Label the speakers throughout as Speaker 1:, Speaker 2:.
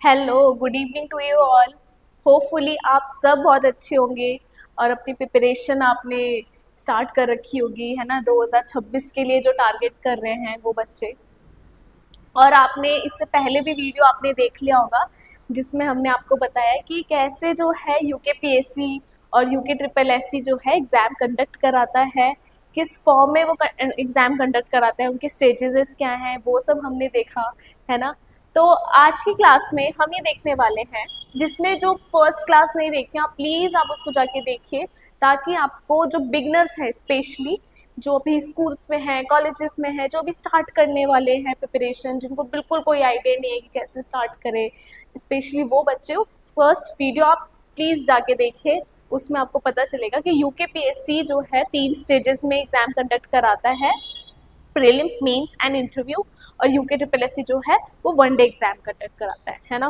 Speaker 1: Hello, good evening to you all. Hopefully आप सब बहुत अच्छे होंगे और अपनी प्रिपरेशन आपने स्टार्ट कर रखी होगी, है ना। 2026 के लिए जो टारगेट कर रहे हैं वो बच्चे। और आपने इससे पहले भी वीडियो आपने देख लिया होगा जिसमें हमने आपको बताया कि कैसे जो है यूकेपीएससी और यूके ट्रिपल एससी जो है एग्ज़ाम कंडक्ट कराता है, किस फॉर्म में वो एग्ज़ाम कंडक्ट कराता है, उनके स्टेजेस क्या हैं, वो सब हमने देखा, है ना। तो आज की क्लास में हम ये देखने वाले हैं, जिसने जो फर्स्ट क्लास नहीं देखी आप प्लीज़ आप उसको जाके देखिए, ताकि आपको जो बिगनर्स हैं स्पेशली, जो अभी स्कूल्स में हैं, कॉलेजेस में हैं, जो भी स्टार्ट करने वाले हैं प्रिपरेशन, जिनको बिल्कुल कोई आइडिया नहीं है कि कैसे स्टार्ट करें, स्पेशली वो बच्चे, फर्स्ट वीडियो आप प्लीज़ जाके देखिए। उसमें आपको पता चलेगा कि यूकेपीएससी जो है 3 स्टेजेस में एग्ज़ाम कंडक्ट कराता है, प्रीलिम्स, मेंस एंड इंटरव्यू। और यूके ट्रिपल एससी जो है वो 1 डे एग्ज़ाम कंडक्ट कराता है ना।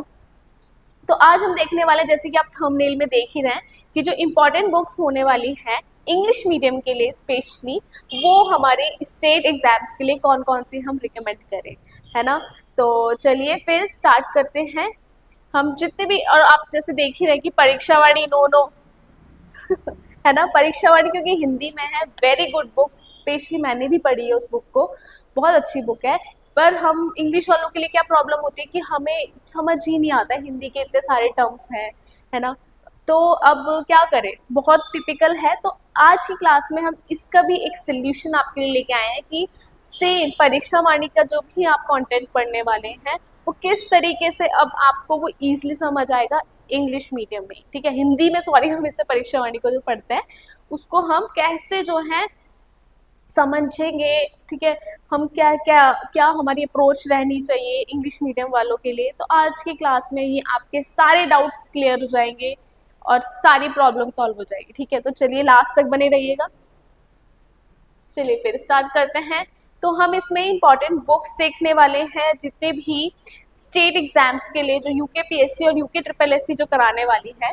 Speaker 1: तो आज हम देखने वाले हैं, जैसे कि आप थंबनेल में देख ही रहे हैं, कि जो इम्पॉर्टेंट बुक्स होने वाली हैं इंग्लिश मीडियम के लिए स्पेशली, वो हमारे स्टेट एग्जाम्स के लिए कौन कौन सी हम रिकमेंड करें, है ना। तो चलिए फिर स्टार्ट करते हैं। हम जितने भी, और आप जैसे देख ही रहे कि परीक्षावाणी नो नो है ना, परीक्षावाणी क्योंकि हिंदी में है, वेरी गुड बुक, स्पेशली मैंने भी पढ़ी है उस बुक को, बहुत अच्छी बुक है। पर हम इंग्लिश वालों के लिए क्या प्रॉब्लम होती है कि हमें समझ ही नहीं आता, हिंदी के इतने सारे टर्म्स हैं, है ना। तो अब क्या करें, बहुत टिपिकल है। तो आज की क्लास में हम इसका भी एक सोल्यूशन आपके लिए लेके आए हैं कि सेम परीक्षा वाणी का जो भी आप कंटेंट पढ़ने वाले हैं, वो किस तरीके से अब आपको वो ईजिली समझ आएगा इंग्लिश मीडियम में, ठीक है, हिंदी में, सॉरी, हम इससे परीक्षा वाणी को जो पढ़ते हैं उसको हम कैसे जो है समझेंगे, ठीक है। हम क्या क्या क्या हमारी अप्रोच रहनी चाहिए इंग्लिश मीडियम वालों के लिए। तो आज की क्लास में ये आपके सारे डाउट्स क्लियर हो जाएंगे और सारी प्रॉब्लम सॉल्व हो जाएगी, ठीक है। तो चलिए लास्ट तक बने रहिएगा। चलिए फिर स्टार्ट करते हैं। तो हम इसमें इंपॉर्टेंट बुक्स देखने वाले हैं, जितने भी स्टेट एग्जाम्स के लिए जो यूकेपीएससी और यूके ट्रिपल एससी जो कराने वाली है,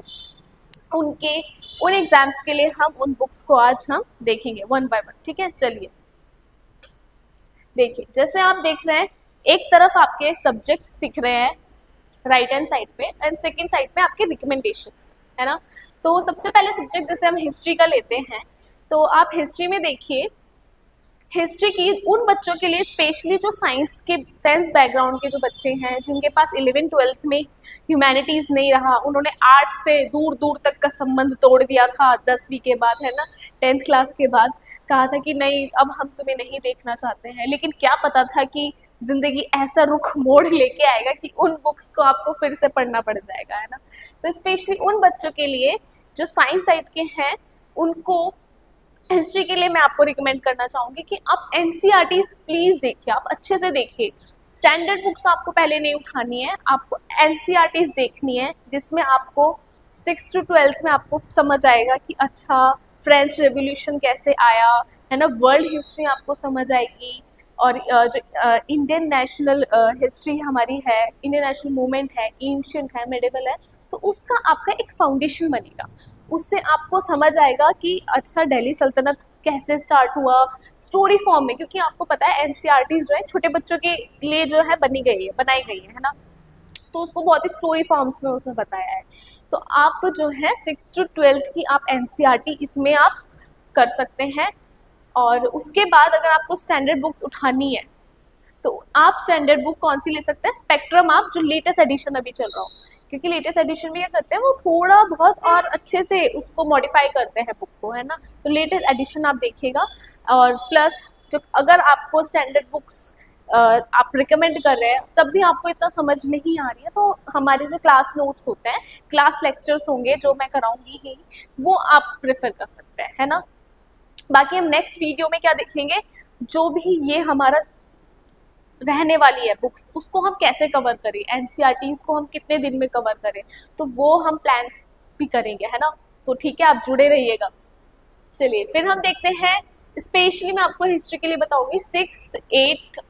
Speaker 1: उनके उन एग्जाम्स के लिए हम उन बुक्स को आज हम देखेंगे वन बाय वन, ठीक है। चलिए देखिए, जैसे आप देख रहे हैं, एक तरफ आपके सब्जेक्ट्स दिख रहे हैं राइट हैंड साइड पे, एंड सेकंड साइड पे आपके रिकमेंडेशंस, है ना। तो सबसे पहले सब्जेक्ट जैसे हम हिस्ट्री का लेते हैं, तो आप हिस्ट्री में देखिए, हिस्ट्री की उन बच्चों के लिए स्पेशली जो साइंस बैकग्राउंड के जो बच्चे हैं, जिनके पास 11th-12th में ह्यूमैनिटीज़ नहीं रहा, उन्होंने आर्ट से दूर दूर तक का संबंध तोड़ दिया था 10वीं के बाद, है ना, 10th क्लास के बाद, कहा था कि नहीं अब हम तुम्हें नहीं देखना चाहते हैं। लेकिन क्या पता था कि ज़िंदगी ऐसा रुख मोड़ लेके आएगा कि उन बुक्स को आपको फिर से पढ़ना पड़ जाएगा, है ना। तो स्पेशली उन बच्चों के लिए जो साइंस साइड के हैं, उनको हिस्ट्री के लिए मैं आपको रिकमेंड करना चाहूँगी कि आप एनसीईआरटीज़ प्लीज़ देखिए, आप अच्छे से देखिए। स्टैंडर्ड बुक्स आपको पहले नहीं उठानी है, आपको एनसीईआरटीज़ देखनी है, जिसमें आपको 6 to 12th में आपको समझ आएगा कि अच्छा फ्रेंच रेवोल्यूशन कैसे आया, है ना, वर्ल्ड हिस्ट्री आपको समझ आएगी। और जो इंडियन नेशनल हिस्ट्री हमारी है, इंडियन नेशनल मूवमेंट है, एंशिएंट है, मेडिवल है, तो उसका आपका एक फाउंडेशन बनेगा। उससे आपको समझ आएगा कि अच्छा दिल्ली सल्तनत कैसे स्टार्ट हुआ, स्टोरी फॉर्म में, क्योंकि आपको पता है एनसीईआरटीज़ जो है छोटे बच्चों के लिए जो है बनाई गई है ना। तो उसको बहुत ही स्टोरी फॉर्म्स में उसमें बताया है। तो आप जो है 6 to 12th की आप एनसीईआरटी इसमें आप कर सकते हैं। और उसके बाद अगर आपको स्टैंडर्ड बुक्स उठानी है, तो आप स्टैंडर्ड बुक कौन सी ले सकते हैं, स्पेक्ट्रम, आप जो लेटेस्ट एडिशन अभी चल रहा हो, क्योंकि लेटेस्ट एडिशन में क्या करते हैं, वो थोड़ा बहुत और अच्छे से उसको मॉडिफाई करते हैं बुक को, है ना। तो लेटेस्ट एडिशन आप देखिएगा। और प्लस जो अगर आपको स्टैंडर्ड बुक्स आप रिकमेंड कर रहे हैं तब भी आपको इतना समझ नहीं आ रही है, तो हमारे जो क्लास नोट्स होते हैं, क्लास लेक्चर्स होंगे जो मैं कराऊंगी ही, वो आप प्रेफर कर सकते हैं, है ना। बाकी हम नेक्स्ट वीडियो में क्या देखेंगे, जो भी ये हमारा रहने वाली है बुक्स, उसको हम कैसे कवर करें, एनसीईआरटीज़ को हम कितने दिन में कवर करें, तो वो हम प्लान्स भी करेंगे, है ना। तो ठीक है, आप जुड़े रहिएगा। चलिए फिर हम देखते हैं, स्पेशली मैं आपको हिस्ट्री के लिए बताऊंगी 6th, 8th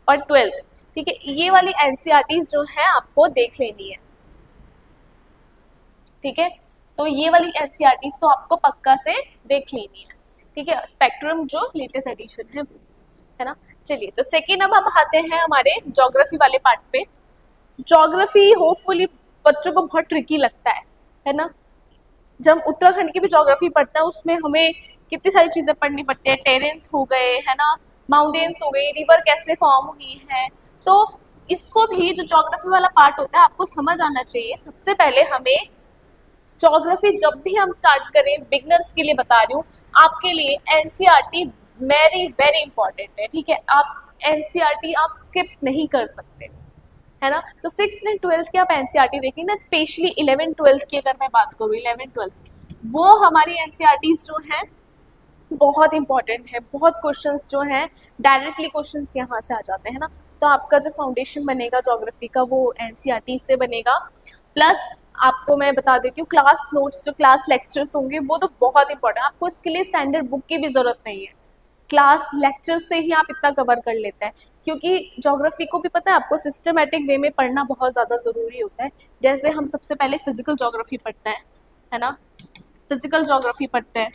Speaker 1: और 12th, ठीक है। ये वाली एनसीईआरटीज़ जो है आपको देख लेनी है, ठीक है। तो ये वाली एनसीईआरटीज़ तो आपको पक्का से देख लेनी है, ठीक है, स्पेक्ट्रम जो लेटेस्ट एडिशन है ना। चलिए, तो सेकेंड अब हम आते हैं हमारे ज्योग्राफी वाले पार्ट पे। ज्योग्राफी होपफुली बच्चों को बहुत ट्रिकी लगता है ना। जब उत्तराखंड की भी ज्योग्राफी पढ़ते हैं उसमें हमें कितनी सारी चीज़ें पढ़नी पड़ती है, टेरेंस हो गए है ना, माउंटेन्स हो गए, रिवर कैसे फॉर्म हुई है। तो इसको भी जो ज्योग्राफी वाला पार्ट होता है आपको समझ आना चाहिए। सबसे पहले हमें ज्योग्राफी जब भी हम स्टार्ट करें, बिगनर्स के लिए बता रही हूँ, आपके लिए एनसीईआरटी वेरी वेरी इंपॉर्टेंट है, ठीक है। आप एनसीईआरटी आप स्किप नहीं कर सकते, है ना। तो 6th एंड 12th की आप एनसीईआरटी देखेंगे ना, स्पेशली 11 12 की अगर मैं बात करूँ, 11 12 वो हमारी एनसीईआरटीज जो हैं बहुत इंपॉर्टेंट है। बहुत क्वेश्चंस जो हैं डायरेक्टली क्वेश्चंस यहाँ से आ जाते हैं ना। तो आपका जो फाउंडेशन बनेगा ज्योग्राफी का वो एनसीईआरटी से बनेगा। प्लस आपको मैं बता देती हूँ, क्लास नोट्स जो क्लास लेक्चर्स होंगे वो तो बहुत इंपॉर्टेंट, आपको इसके लिए स्टैंडर्ड बुक की भी ज़रूरत नहीं है, क्लास लेक्चर से ही आप इतना कवर कर लेते हैं। क्योंकि ज्योग्राफी को भी पता है आपको सिस्टमेटिक वे में पढ़ना बहुत ज़्यादा ज़रूरी होता है। जैसे हम सबसे पहले फिजिकल ज्योग्राफी पढ़ते हैं, है ना, फिजिकल ज्योग्राफी पढ़ते हैं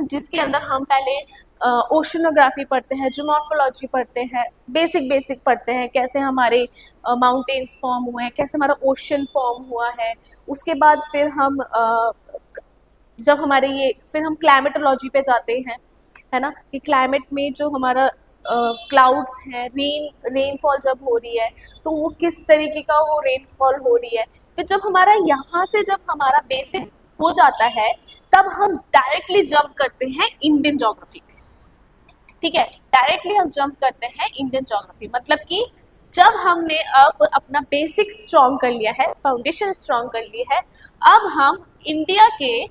Speaker 1: जिसके अंदर हम पहले ओशनोग्राफी पढ़ते हैं, ज्योमॉर्फोलॉजी पढ़ते हैं, बेसिक बेसिक पढ़ते हैं, कैसे हमारे माउंटेन्स फॉर्म हुए हैं, कैसे हमारा ओशन फॉर्म हुआ है। उसके बाद फिर हम जब हमारे ये फिर हम क्लाइमेटोलॉजी पे जाते हैं, है ना, कि क्लाइमेट में जो हमारा क्लाउड्स हैं, रेनफॉल जब हो रही है तो वो किस तरीके का वो रेनफॉल हो रही है। फिर जब हमारा यहाँ से जब हमारा बेसिक हो जाता है तब हम डायरेक्टली जंप करते हैं इंडियन ज्योग्राफी पे, ठीक है। डायरेक्टली हम जंप करते हैं इंडियन ज्योग्राफी, मतलब कि जब हमने अब अपना बेसिक स्ट्रॉन्ग कर लिया है, फाउंडेशन स्ट्रॉन्ग कर ली है, अब हम इंडिया के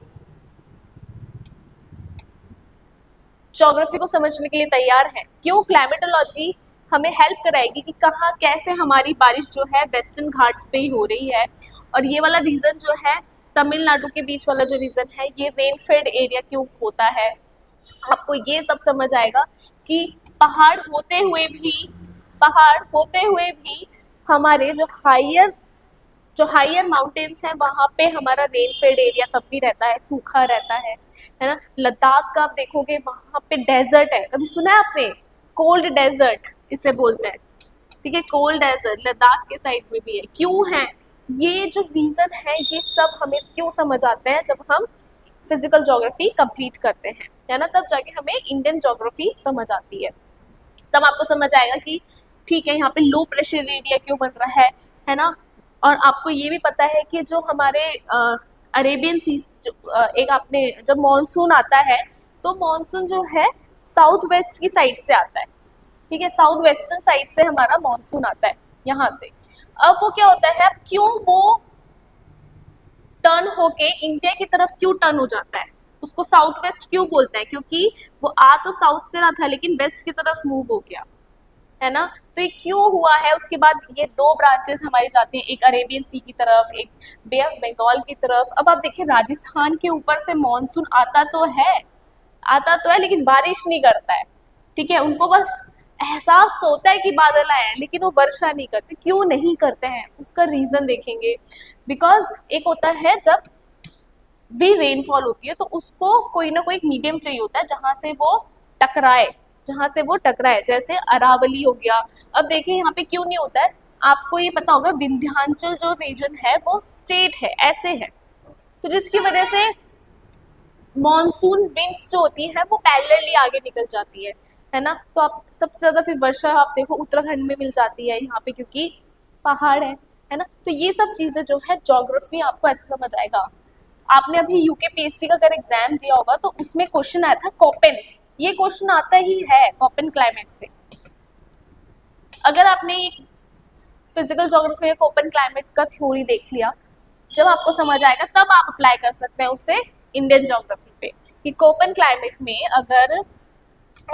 Speaker 1: ज्योग्राफी को समझने के लिए तैयार है। क्यों? क्लाइमेटोलॉजी हमें हेल्प कराएगी कि कहाँ कैसे हमारी बारिश जो है वेस्टर्न घाट्स पे ही हो रही है। और ये वाला रीजन जो है तमिलनाडु के बीच वाला जो रीजन है ये रेनफेड एरिया क्यों होता है, आपको ये तब समझ आएगा कि पहाड़ होते हुए भी हमारे जो हायर माउंटेन्स हैं वहाँ पे हमारा रेनफेड एरिया तब भी रहता है, सूखा रहता है ना। लद्दाख का आप देखोगे वहाँ पे डेजर्ट है, कभी सुना है आपने? कोल्ड डेजर्ट इसे बोलते हैं, ठीक है, कोल्ड डेजर्ट लद्दाख के साइड में भी है। क्यों है? ये जो रीज़न है ये सब हमें क्यों समझ आते हैं जब हम फिजिकल ज्योग्राफी कंप्लीट करते हैं, है ना, तब जाके हमें इंडियन ज्योग्राफी समझ आती है। तब आपको समझ आएगा कि ठीक है यहाँ पे लो प्रेशर एरिया क्यों बन रहा है ना। और आपको ये भी पता है कि जो हमारे अरेबियन सी एक आपने जब मॉनसून आता है तो मॉनसून जो है साउथ वेस्ट की साइड से आता है, ठीक है, साउथ वेस्टर्न साइड से हमारा मॉनसून आता है यहाँ से। अब वो क्या होता है, क्यों वो टर्न होके इंडिया की तरफ क्यों टर्न हो जाता है, उसको साउथ वेस्ट क्यों बोलते हैं? क्योंकि वो आ तो साउथ से रहा था लेकिन वेस्ट की तरफ मूव हो गया, है ना। तो ये क्यों हुआ है? उसके बाद ये दो ब्रांचेस हमारी जाती हैं, एक अरेबियन सी की तरफ, एक बे ऑफ बंगाल की तरफ। अब आप देखिए राजस्थान के ऊपर से मानसून आता तो है लेकिन बारिश नहीं करता है, ठीक है। उनको बस एहसास तो होता है कि बादल आए हैं लेकिन वो वर्षा नहीं करते। क्यों नहीं करते हैं उसका रीजन देखेंगे। बिकॉज एक होता है जब भी रेनफॉल होती है तो उसको कोई ना कोई मीडियम चाहिए होता है टकराए जहाँ से वो टकराए, जैसे अरावली हो गया। अब देखिए यहाँ पे क्यों नहीं होता है, आपको ये पता होगा विंध्याचल जो रीजन है वो स्टेट है, ऐसे है, तो जिसकी वजह से मॉनसून विंड्स जो होती हैं वो पैरेलली आगे निकल जाती है ना। तो आप सबसे ज़्यादा फिर वर्षा आप देखो उत्तराखंड में मिल जाती है यहाँ पे क्योंकि पहाड़ है ना। तो ये सब चीज़ें जो है ज्योग्राफी आपको ऐसे समझ आएगा। आपने अभी यूकेपीएससी का अगर एग्जाम दिया होगा तो उसमें क्वेश्चन आया था कोपेन, ये क्वेश्चन आता ही है कोपेन क्लाइमेट से। अगर आपने फिजिकल ज्योग्राफी या कोपेन क्लाइमेट का थ्योरी देख लिया, जब आपको समझ आएगा तब आप अप्लाई कर सकते हैं उसे इंडियन ज्योग्राफी पे कि कोपेन क्लाइमेट में अगर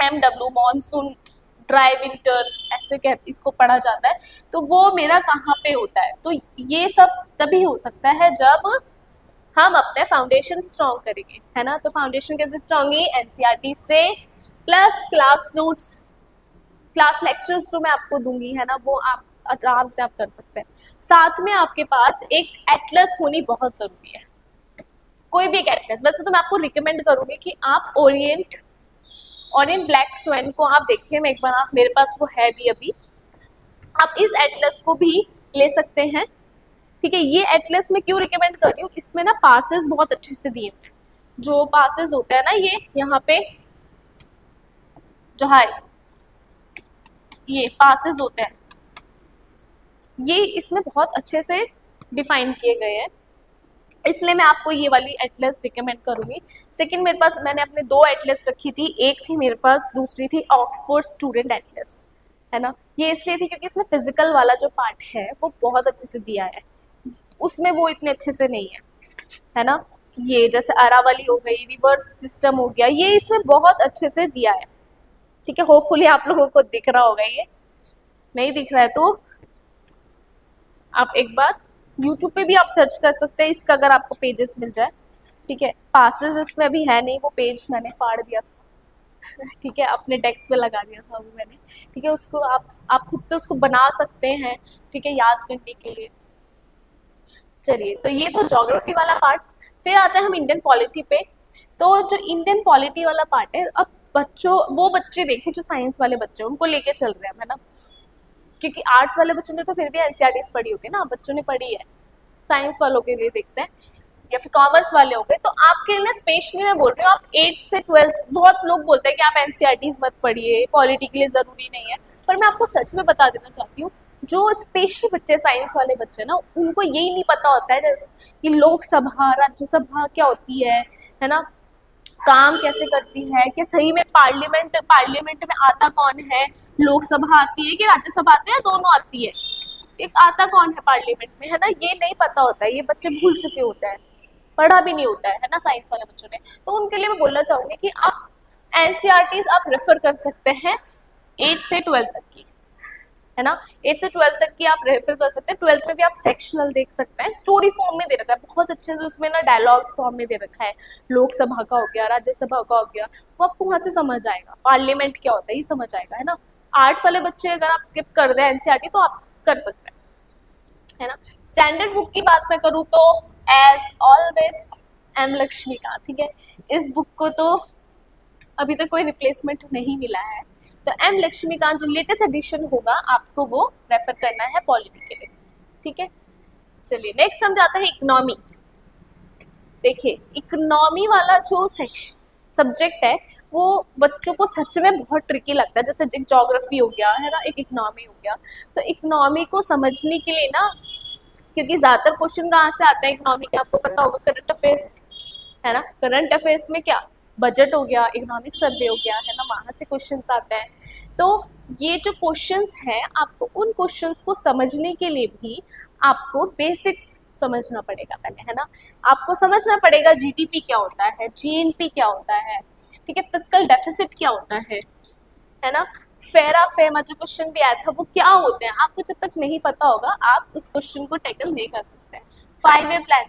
Speaker 1: MW मॉनसून ड्राई विंटर ऐसे कह इसको पढ़ा जाता है तो वो मेरा कहाँ पे होता है। तो ये सब तभी हो सकता है जब हम अपने फाउंडेशन स्ट्रॉन्ग करेंगे, है ना। तो फाउंडेशन कैसे स्ट्रॉन्ग है? एनसीईआरटी से plus class notes, class lectures जो मैं आपको दूंगी, है ना, वो आप आराम से आप कर सकते हैं। साथ में आपके पास एक एटलस होनी बहुत जरूरी है, कोई भी एक एटलस। वैसे तो मैं आपको रिकमेंड करूंगी कि आप ओरिएंट ब्लैक स्वैन को आप देखिए, मैं एक बार, आप मेरे पास वो है भी अभी, आप इस एटलस को भी ले सकते हैं। ठीक है, ये एटलस में क्यों रिकमेंड कर रही हूँ, इसमें ना पासेस बहुत अच्छे से दिए हैं। जो पासेस होते हैं ना, ये यहाँ पे जो है ये पासेस होते हैं, ये इसमें बहुत अच्छे से डिफाइन किए गए हैं, इसलिए मैं आपको ये वाली एटलस रिकमेंड करूंगी। सेकंड मेरे पास, मैंने अपने दो एटलस रखी थी, एक थी मेरे पास, दूसरी थी ऑक्सफोर्ड स्टूडेंट एटलस, है ना। ये इसलिए थी क्योंकि इसमें फिजिकल वाला जो पार्ट है वो बहुत अच्छे से दिया है, उसमें वो इतने अच्छे से नहीं है ना। ये जैसे अरावली हो गई, रिवर्स सिस्टम हो गया, ये इसमें बहुत अच्छे से दिया है। ठीक है, होपफुली आप लोगों को दिख रहा होगा, ये नहीं दिख रहा है तो आप एक बार यूट्यूब पे भी आप सर्च कर सकते हैं इसका, अगर आपको पेजेस मिल जाए। ठीक है, पासेस इसमें अभी है नहीं, वो पेज मैंने फाड़ दिया था। ठीक है, अपने डेस्क पे लगा दिया था वो मैंने। ठीक है, उसको आप खुद से उसको बना सकते हैं, ठीक है, याद करने के लिए। चलिए, तो ये तो ज्योग्राफी वाला पार्ट। फिर आते हैं हम इंडियन पॉलिटी पे। तो जो इंडियन पॉलिटी वाला पार्ट है, अब बच्चों, वो बच्चे देखे जो साइंस वाले बच्चे उनको लेके चल रहे हैं, है ना, क्योंकि आर्ट्स वाले बच्चों ने तो फिर भी एनसीईआरटीज पढ़ी होती है ना, बच्चों ने पढ़ी है। साइंस वालों के लिए देखते हैं, या फिर कॉमर्स वाले हो गए, तो आपके लिए स्पेशली मैं बोल रही हूँ, आप 8 से 12, बहुत लोग बोलते हैं कि आप एनसीईआरटीज मत पढ़िए, पॉलिटी के लिए ज़रूरी नहीं है, पर मैं आपको सच में बता देना चाहती हूँ, जो स्पेशली बच्चे, साइंस वाले बच्चे ना, उनको यही नहीं पता होता है जैसे कि लोकसभा, राज्यसभा क्या होती है ना, काम कैसे करती है, कि सही में पार्लियामेंट में आता कौन है, लोकसभा आती है कि राज्यसभा आती है, दोनों आती है, एक आता कौन है पार्लियामेंट में, है ना, ये नहीं पता होता है, ये बच्चे भूल चुके होते हैं, पढ़ा भी नहीं होता है ना साइंस वाले बच्चों ने। तो उनके लिए मैं बोलना चाहूंगी कि आप एनसीईआरटीज आप रेफर कर सकते हैं 8 से 12 तक की, है ना, 8 से 12 तक की आप रेफर कर सकते हैं। 12th में भी आप सेक्शनल देख सकते हैं, स्टोरी फॉर्म में दे रखा है बहुत अच्छे से, उसमें ना डायलॉग्स फॉर्म में दे रखा है, लोकसभा का हो गया, राज्यसभा का हो गया, वो आपको वहां से समझ आएगा, पार्लियामेंट क्या होता है ये समझ आएगा, है ना। आर्ट्स वाले बच्चे अगर आप स्किप कर दें एनसीईआरटी तो आप कर सकते हैं, है ना। स्टैंडर्ड बुक की बात मैं करूँ तो एज ऑलवेज एम लक्ष्मीकांत, ठीक है, इस बुक को तो अभी तक कोई रिप्लेसमेंट नहीं मिला है, तो एम लक्ष्मीकांत जो लेटेस्ट एडिशन होगा आपको वो रेफर करना है पॉलिटी के लिए। ठीक है, चलिए नेक्स्ट हम जाते हैं इकोनॉमी। देखिए, इकोनॉमी वाला जो सेक्शन सब्जेक्ट है वो बच्चों को सच में बहुत ट्रिकी लगता है, जैसे ज्योग्राफी हो गया, है ना, एक इकोनॉमी हो गया। तो इकोनॉमी को समझने के लिए ना, क्योंकि ज़्यादातर क्वेश्चन कहाँ से आते हैं इकोनॉमी के, आपको पता होगा, करंट अफेयर्स, है ना, करंट अफेयर्स में क्या, बजट हो गया, इकोनॉमिक सर्वे हो गया, है ना, वहाँ से क्वेश्चंस आते हैं। तो ये जो क्वेश्चंस हैं, आपको उन क्वेश्चंस को समझने के लिए भी आपको बेसिक्स समझना पड़ेगा पहले, है ना, आपको समझना पड़ेगा जीडीपी क्या होता है, जीएनपी क्या होता है, ठीक है, फिस्कल डेफिसिट क्या होता है ना, फेरा फेमा जो क्वेश्चन भी आया था वो क्या होते हैं, आपको जब तक नहीं पता होगा आप उस क्वेश्चन को टैकल नहीं कर सकते। 5 ईयर प्लान,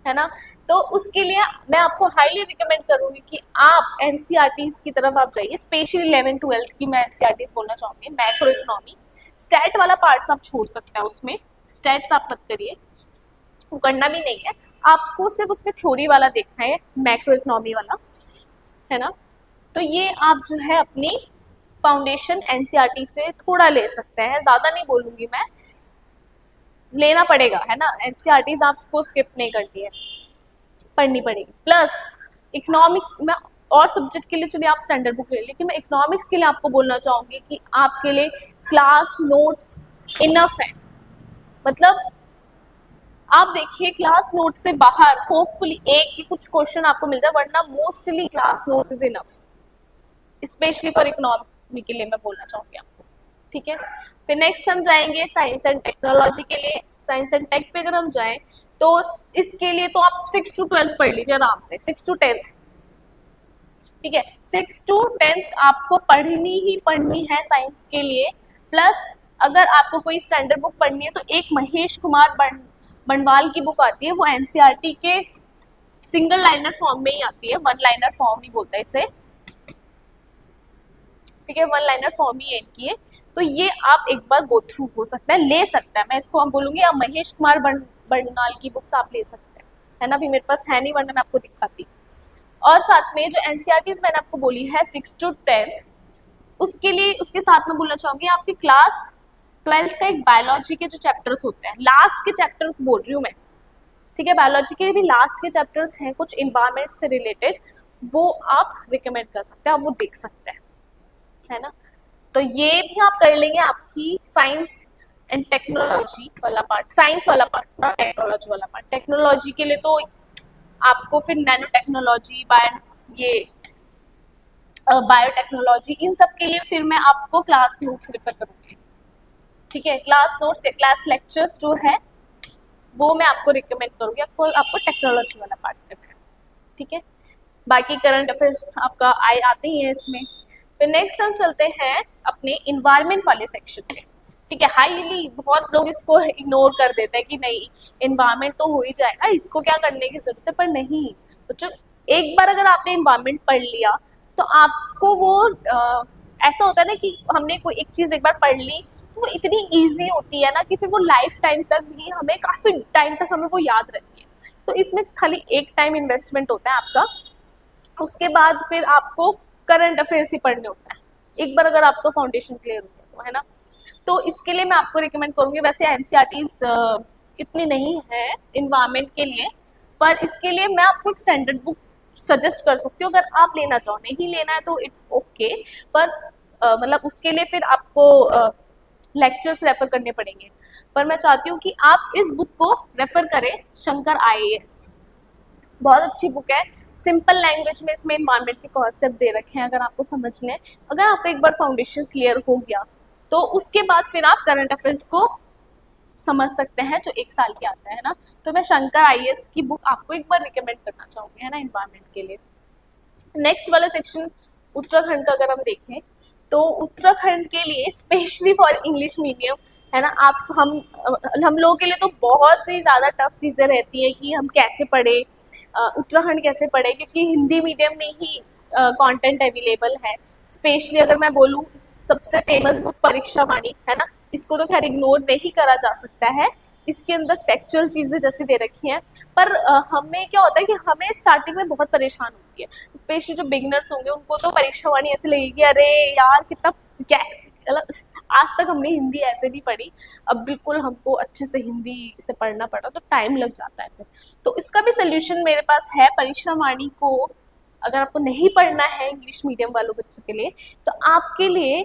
Speaker 1: है ना, तो उसके लिए मैं आपको हाईली रिकमेंड करूंगी कि आप एनसीईआरटीज की तरफ आप जाइए, स्पेशली 11th-12th की मैं एनसीईआरटीज बोलना चाहूंगी। मैक्रो इकोनॉमी, स्टैट वाला पार्ट्स आप छोड़ सकते हैं, उसमें स्टैट्स आप मत करिए, वो करना भी नहीं है, आपको सिर्फ उसमें थ्योरी वाला देखना है, मैक्रो इकोनॉमी वाला, है ना। तो ये आप जो है अपनी फाउंडेशन एनसीईआरटी से थोड़ा ले सकते हैं, ज़्यादा नहीं बोलूँगी मैं, लेना पड़ेगा, है ना, एनसीईआरटीज आपको स्किप नहीं करनी है, पढ़नी पड़ेगी। प्लस इकोनॉमिक्स में और सब्जेक्ट के लिए चलिए आप स्टैंडर्ड बुक ले, लेकिन मैं इकोनॉमिक्स के लिए आपको बोलना चाहूँगी कि आपके लिए क्लास नोट्स इनफ है। मतलब आप देखिए, क्लास नोट से बाहर होपफुली एक ही कुछ क्वेश्चन आपको मिल जाए, वरना mostly class notes is enough, specially for economy के लिए मैं बोलना चाहूँगी आपको। ठीक है, फिर नेक्स्ट हम जाएंगे साइंस एंड टेक्नोलॉजी के लिए। साइंस एंड टेक पे अगर हम जाएं तो इसके लिए तो आप 6 to 12 पढ़ लीजिए आराम से, 6 to 10th, ठीक है, 6 to 10th आपको पढ़नी ही पढ़नी है साइंस के लिए। प्लस अगर आपको कोई स्टैंडर्ड बुक पढ़नी है तो एक महेश कुमार बनवाल की बुक आती है, वो एनसीईआरटी के सिंगल लाइनर फॉर्म में ही आती है, 1 लाइनर फॉर्म ही बोलता है इसे, ठीक है, 1 लाइनर फॉर्म ही है इनकी है। तो ये आप एक बार गो थ्रू हो सकता है, ले सकता है, मैं इसको हम बोलूँगी आप महेश कुमार बनवाल की बुक्स आप ले सकते हैं, है ना, अभी मेरे पास है नहीं, वरना मैं आपको दिखाती। और साथ में जो एनसीईआरटीज मैंने आपको बोली है 6 to 10th, उसके लिए उसके साथ में बोलना चाहूँगी आपकी क्लास ट्वेल्थ का एक बायोलॉजी के जो चैप्टर्स होते हैं, लास्ट के चैप्टर्स बोल रही हूँ मैं, ठीक है, बायोलॉजी के भी लास्ट के चैप्टर्स हैं कुछ इन्वायरमेंट से रिलेटेड, वो आप रिकमेंड कर सकते हैं, आप वो देख सकते हैं, है ना। तो ये भी आप कर लेंगे आपकी साइंस एंड टेक्नोलॉजी वाला पार्ट, साइंस वाला पार्ट ना टेक्नोलॉजी वाला पार्ट। टेक्नोलॉजी के लिए तो आपको फिर नैनो टेक्नोलॉजी, ये बायोटेक्नोलॉजी, इन सब के लिए फिर मैं आपको क्लास नोट्स रेफर करूँगी, ठीक है। क्लास नोट्स या क्लास लेक्चर्स जो है वो मैं आपको रिकमेंड करूँगी, आपको टेक्नोलॉजी वाला पार्ट करना है, ठीक है। बाकी करंट अफेयर्स आपका आते ही है इसमें। फिर नेक्स्ट हम चलते हैं अपने इन्वायरमेंट वाले सेक्शन पे, ठीक है। हाईली बहुत लोग इसको इग्नोर कर देते हैं कि नहीं इन्वायरमेंट तो हो ही जाएगा, इसको क्या करने की जरूरत है, पर नहीं बच्चों, एक बार अगर आपने इन्वायरमेंट पढ़ लिया तो आपको वो ऐसा होता है ना कि हमने कोई एक चीज़ एक बार पढ़ ली तो वो इतनी ईजी होती है ना कि फिर वो लाइफ टाइम तक भी हमें, काफ़ी टाइम तक हमें वो याद रहती है। तो इसमें खाली एक टाइम इन्वेस्टमेंट होता है आपका, उसके बाद फिर आपको करंट अफेयर्स ही पढ़ने होता है, एक बार अगर आपका फाउंडेशन क्लियर हो जाए तो, है ना। तो इसके लिए मैं आपको रिकमेंड करूँगी, वैसे एनसीईआरटीज इतनी नहीं है इन्वायरमेंट के लिए, पर इसके लिए मैं आपको एक स्टैंडर्ड बुक सजेस्ट कर सकती हूँ, अगर आप लेना चाहो, नहीं लेना है तो इट्स ओके, पर मतलब उसके लिए फिर आपको लेक्चर्स रेफर करने पड़ेंगे। पर मैं चाहती हूँ कि आप इस बुक को रेफर करें, शंकर आईएएस, बहुत अच्छी बुक है, सिंपल लैंग्वेज में इसमें इन्वायरमेंट के कॉन्सेप्ट दे रखे हैं, अगर आपको समझने, अगर आपका एक बार फाउंडेशन क्लियर हो गया तो उसके बाद फिर आप करंट अफेयर्स को समझ सकते हैं जो एक साल के आता है ना। तो मैं शंकर आईएएस की बुक आपको एक बार रिकमेंड करना चाहूँगी, है ना, इन्वायरमेंट के लिए। नेक्स्ट वाला सेक्शन उत्तराखंड का अगर हम देखें तो उत्तराखंड के लिए स्पेशली फॉर इंग्लिश मीडियम, है ना, हम लोगों के लिए तो बहुत ही ज़्यादा टफ चीज़ें रहती हैं कि हम कैसे पढ़े, उत्तराखंड कैसे पढ़े, क्योंकि हिंदी मीडियम में ही कंटेंट अवेलेबल है। स्पेशली अगर मैं बोलूँ सबसे फेमस बुक परीक्षा वाणी, है ना, इसको तो खैर इग्नोर नहीं करा जा सकता है, इसके अंदर फैक्चुअल चीज़ें जैसे दे रखी हैं, पर हमें क्या होता है कि हमें स्टार्टिंग में बहुत परेशान होती है, स्पेशली जो बिगनर्स होंगे उनको तो परीक्षा वाणी ऐसे लगेगी अरे यार कितना क्या, आज तक हमने हिंदी ऐसे नहीं पढ़ी, अब बिल्कुल हमको अच्छे से हिंदी से पढ़ना पड़ा तो टाइम लग जाता है फिर। तो इसका भी सोल्यूशन मेरे पास है, परीक्षा वाणी को अगर आपको नहीं पढ़ना है इंग्लिश मीडियम वालों बच्चों के लिए, तो आपके लिए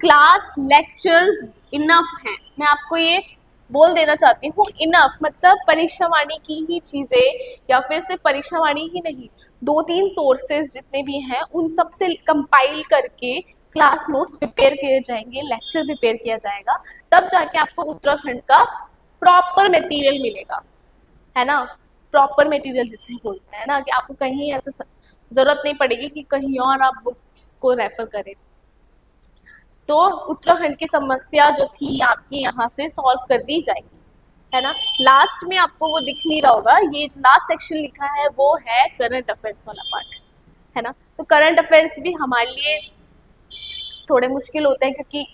Speaker 1: क्लास लेक्चर्स इनफ हैं। मैं आपको ये बोल देना चाहती हूँ, इनफ मतलब परीक्षा वाणी की ही चीज़ें, या फिर सिर्फ परीक्षा वाणी ही नहीं, 2-3 सोर्सेज जितने भी हैं उन सब से कंपाइल करके क्लास नोट्स प्रिपेयर किए जाएंगे, लेक्चर प्रिपेयर किया जाएगा, तब जाके आपको उत्तराखंड का प्रॉपर मटेरियल मिलेगा, है ना। प्रॉपर मटेरियल जिसे बोलते हैं ना, कि आपको कहीं ऐसे ज़रूरत नहीं पड़ेगी कि कहीं और आप बुक्स को रेफर करें। तो उत्तराखंड की समस्या जो थी आपकी यहाँ से सॉल्व कर दी जाएगी, है ना। लास्ट में आपको वो दिख नहीं रहा होगा, ये जो लास्ट सेक्शन लिखा है वो है करंट अफेयर्स वाला पार्ट, है ना। तो करंट अफेयर्स भी हमारे लिए थोड़े मुश्किल होते हैं क्योंकि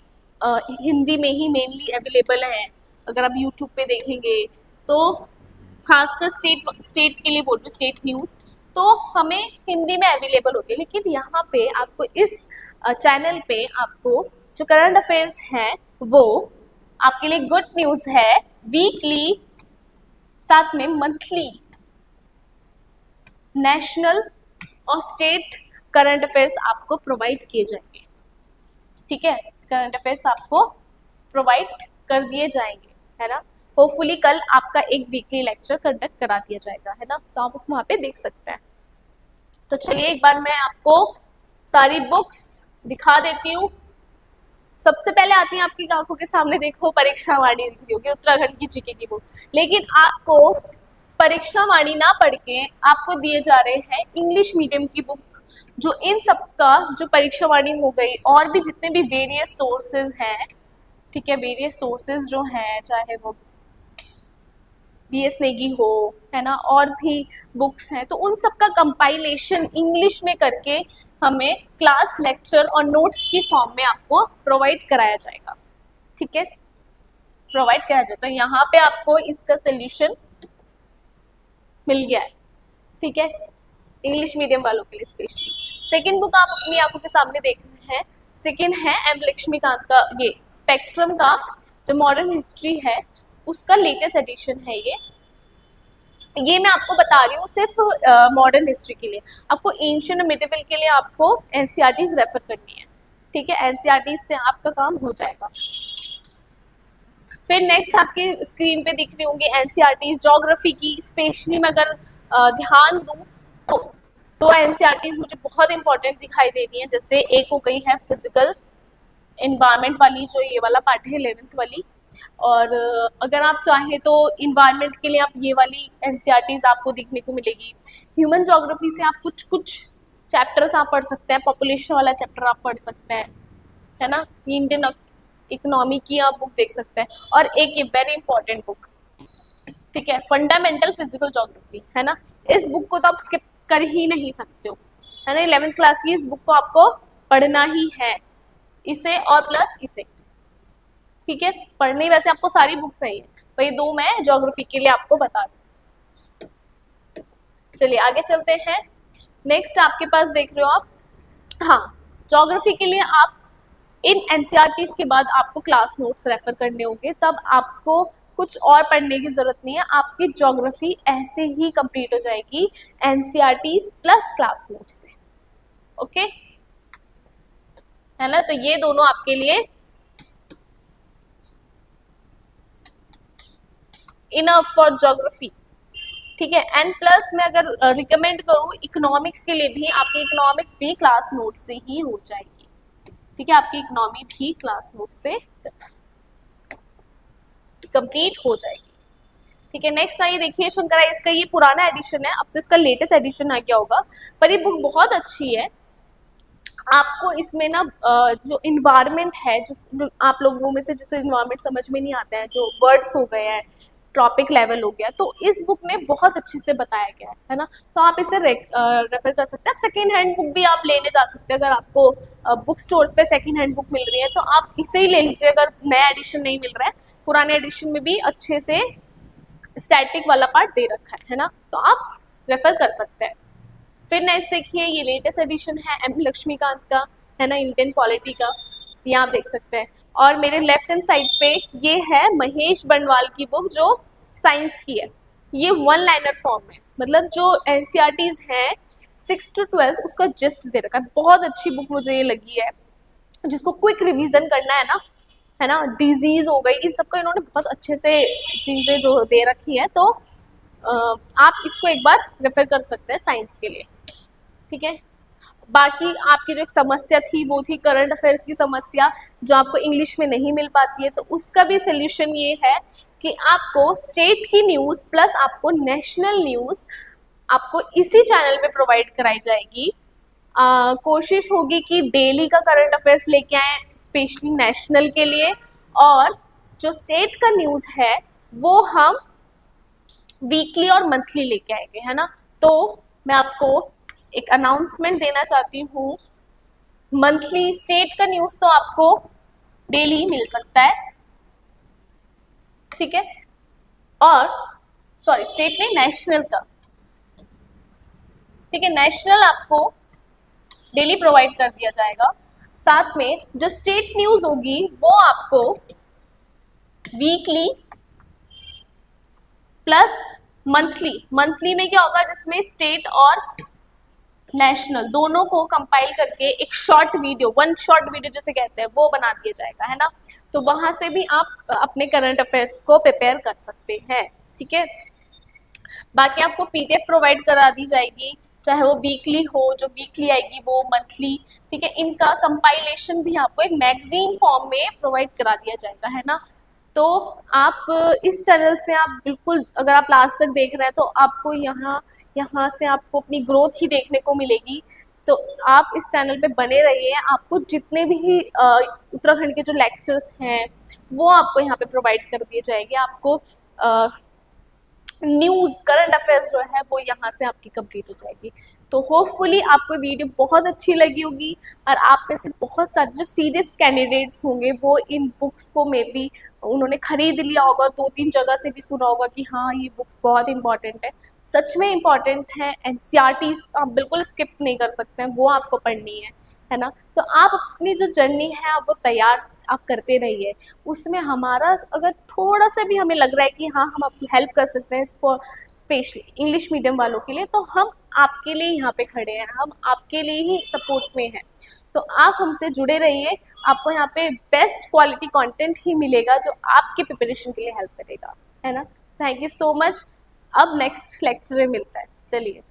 Speaker 1: हिंदी में ही मेनली अवेलेबल हैं, अगर आप यूट्यूब पे देखेंगे तो, खासकर स्टेट के लिए बोल रही हूँ, स्टेट न्यूज़ तो हमें हिंदी में अवेलेबल होती है, लेकिन यहाँ पे आपको इस चैनल पे आपको जो करंट अफेयर्स हैं वो आपके लिए गुड न्यूज़ है, वीकली साथ में मंथली नेशनल और स्टेट करंट अफेयर्स आपको प्रोवाइड किए जाएंगे, ठीक है। करंट अफेयर्स आपको प्रोवाइड कर दिए जाएंगे, है ना। होपफुली कल आपका एक वीकली लेक्चर कंडक्ट करा दिया जाएगा, है ना, तो आप उस वहाँ पे देख सकते हैं। तो चलिए एक बार मैं आपको सारी बुक्स दिखा देती हूँ। सबसे पहले आती है आपकी आंखों के सामने, देखो परीक्षा वाणी दिख रही होगी, उत्तराखंड की जीके की बुक, लेकिन आपको परीक्षा वाणी ना पढ़ के आपको दिए जा रहे हैं इंग्लिश मीडियम की बुक, जो इन सबका जो परीक्षा वाणी हो गई और भी जितने भी वेरियस सोर्सेज हैं, ठीक है, वेरियस सोर्सेज जो हैं, चाहे वो BS नेगी हो, है ना, और भी बुक्स हैं, तो उन सब का कंपाइलेशन इंग्लिश में करके हमें क्लास लेक्चर और नोट्स की फॉर्म में आपको प्रोवाइड कराया जाएगा, ठीक है, प्रोवाइड कराया जाएगा। तो यहाँ पे आपको इसका सोल्यूशन मिल गया है, ठीक है, इंग्लिश मीडियम वालों के लिए स्पेशली। सेकेंड बुक आप अपनी आंखों के सामने देख रहे हैं, सेकेंड है एम लक्ष्मीकांत का ये स्पेक्ट्रम का जो मॉडर्न हिस्ट्री है उसका लेटेस्ट एडिशन है ये मैं आपको बता रही हूँ सिर्फ मॉडर्न हिस्ट्री के लिए। आपको एंशिएंट और मिडिवल के लिए आपको एनसीईआरटीज रेफर करनी है, ठीक है, एनसीईआरटीज से आपका काम हो जाएगा। फिर नेक्स्ट आपके स्क्रीन पे दिख रही होंगी एनसीईआरटीज ज्योग्राफी की, स्पेशली मैं अगर ध्यान दूँ तो एनसीईआरटीज मुझे बहुत इंपॉर्टेंट दिखाई दे रही है। जैसे एक हो गई है फिजिकल इन्वायरमेंट वाली, जो ये वाला पार्ट है 11th वाली, और अगर आप चाहें तो इन्वायरमेंट के लिए आप ये वाली एनसीईआरटीज आपको देखने को मिलेगी। ह्यूमन ज्योग्राफी से आप कुछ कुछ चैप्टर्स आप पढ़ सकते हैं, पॉपुलेशन वाला चैप्टर आप पढ़ सकते हैं, है ना, इंडियन इकोनॉमी की आप बुक देख सकते हैं। और एक ये वेरी इंपॉर्टेंट बुक, ठीक है, फंडामेंटल फिजिकल ज्योग्राफी, है ना, इस बुक को तो आप स्किप कर ही नहीं सकते हो, है ना, 11th क्लास की इस बुक को आपको पढ़ना ही है, इसे और प्लस इसे, ठीक है। पढ़नी वैसे आपको सारी बुक्स चाहिए, वही दो मैं ज्योग्राफी के लिए आपको बता दूं। चलिए आगे चलते हैं। नेक्स्ट आपके पास देख रहे हो आप, हाँ, ज्योग्राफी के लिए आप इन एनसीईआरटीज के बाद आपको क्लास नोट्स रेफर करने होंगे, तब आपको कुछ और पढ़ने की जरूरत नहीं है, आपकी ज्योग्राफी ऐसे ही कंप्लीट हो जाएगी एनसीईआरटीज प्लस क्लास नोट्स से, ओके, है ना। तो ये दोनों आपके लिए इनफ फॉर ज्योग्राफी, ठीक है। एंड प्लस मैं अगर रिकमेंड करूँ इकोनॉमिक्स के लिए भी, आपकी इकोनॉमिक्स भी क्लास नोट से ही हो जाएगी, ठीक है, आपकी इकोनॉमी भी क्लास नोट से कंप्लीट हो जाएगी, ठीक है। नेक्स्ट आइए देखिए शंकराइज, इसका ये पुराना एडिशन है, अब तो इसका लेटेस्ट एडिशन आ गया होगा, पर ये बुक बहुत अच्छी है। आपको इसमें ना जो इन्वायरमेंट है, जो आप लोगों में से जिसे इन्वायरमेंट समझ में नहीं आता है, जो वर्ड्स हो गए हैं, टॉपिक लेवल हो गया, तो इस बुक में बहुत अच्छे से बताया गया है ना। तो आप इसे रेफर कर सकते हैं। आप सेकेंड हैंड बुक भी आप लेने जा सकते हैं, अगर आपको बुक स्टोर्स पे सेकेंड हैंड बुक मिल रही है तो आप इसे ही ले लीजिए, अगर नया एडिशन नहीं मिल रहा है। पुराने एडिशन में भी अच्छे से स्टैटिक वाला पार्ट दे रखा है ना, तो आप रेफर कर सकते हैं। फिर नेक्स्ट देखिए, ये लेटेस्ट एडिशन है एम लक्ष्मीकांत का, है ना, इंडियन पॉलिटी का, ये आप देख सकते हैं। और मेरे लेफ्ट हैंड साइड पे ये है महेश बंडवाल की बुक, जो साइंस की है, ये वन लाइनर फॉर्म में, मतलब जो एनसीईआरटीज हैं 6 to 12 उसका जिस्ट दे रखा है। बहुत अच्छी बुक मुझे ये लगी है, जिसको क्विक रिवीजन करना है ना, डिजीज हो गई, इन सबको इन्होंने बहुत अच्छे से चीज़ें जो दे रखी है, तो आप इसको एक बार रेफर कर सकते हैं साइंस के लिए, ठीक है। बाकी आपकी जो एक समस्या थी वो थी करंट अफेयर्स की समस्या, जो आपको इंग्लिश में नहीं मिल पाती है, तो उसका भी सोल्यूशन ये है कि आपको स्टेट की न्यूज़ प्लस आपको नेशनल न्यूज़ आपको इसी चैनल पे प्रोवाइड कराई जाएगी। कोशिश होगी कि डेली का करंट अफेयर्स लेके आए, स्पेशली नेशनल के लिए, और जो स्टेट का न्यूज़ है वो हम वीकली और मंथली लेके आएंगे, है ना। तो मैं आपको एक अनाउंसमेंट देना चाहती हूँ, मंथली स्टेट का न्यूज़ तो आपको डेली मिल सकता है, ठीक है, और सॉरी स्टेट नहीं, नेशनल का, ठीक है, नेशनल आपको डेली प्रोवाइड कर दिया जाएगा। साथ में जो स्टेट न्यूज़ होगी वो आपको वीकली प्लस मंथली, मंथली में क्या होगा, जिसमें स्टेट और नेशनल दोनों को कंपाइल करके एक short video, one short video जिसे कहते हैं, वो बना दिया जाएगा, है ना। तो वहां से भी आप अपने करंट अफेयर्स को प्रिपेयर कर सकते हैं, ठीक है। बाकी आपको पीडीएफ प्रोवाइड करा दी जाएगी, चाहे वो वीकली हो, जो वीकली आएगी वो मंथली, ठीक है। इनका कंपाइलेशन भी आपको एक मैगजीन फॉर्म में प्रोवाइड करा दिया जाएगा, है ना। तो आप इस चैनल से आप बिल्कुल, अगर आप लास्ट तक देख रहे हैं तो आपको यहाँ से आपको अपनी ग्रोथ ही देखने को मिलेगी। तो आप इस चैनल पे बने रहिए, आपको जितने भी उत्तराखंड के जो लेक्चर्स हैं वो आपको यहाँ पे प्रोवाइड कर दिए जाएंगे। आपको न्यूज़ करंट अफेयर्स जो है वो यहाँ से आपकी कंप्लीट हो जाएगी। तो होपफुली आपको वीडियो बहुत अच्छी लगी होगी, और आप में से बहुत सारे जो सीरियस कैंडिडेट्स होंगे वो इन बुक्स को मे बी उन्होंने खरीद लिया होगा, 2-3 जगह से भी सुना होगा कि हाँ ये बुक्स बहुत इंपॉर्टेंट है, सच में इंपॉर्टेंट है। एनसीईआरटी आप बिल्कुल स्किप नहीं कर सकते हैं, वो आपको पढ़नी है, है ना। तो आप अपनी जो जर्नी है आप वो तैयार आप करते रहिए, उसमें हमारा अगर थोड़ा सा भी हमें लग रहा है कि हाँ हम आपकी हेल्प कर सकते हैं स्पेशली इंग्लिश मीडियम वालों के लिए, तो हम आपके लिए यहाँ पे खड़े हैं, हम आपके लिए ही सपोर्ट में हैं। तो आप हमसे जुड़े रहिए, आपको यहाँ पे बेस्ट क्वालिटी कंटेंट ही मिलेगा जो आपके प्रिपरेशन के लिए हेल्प करेगा, है ना। Thank you so much. अब नेक्स्ट लेक्चर में मिलता है, चलिए।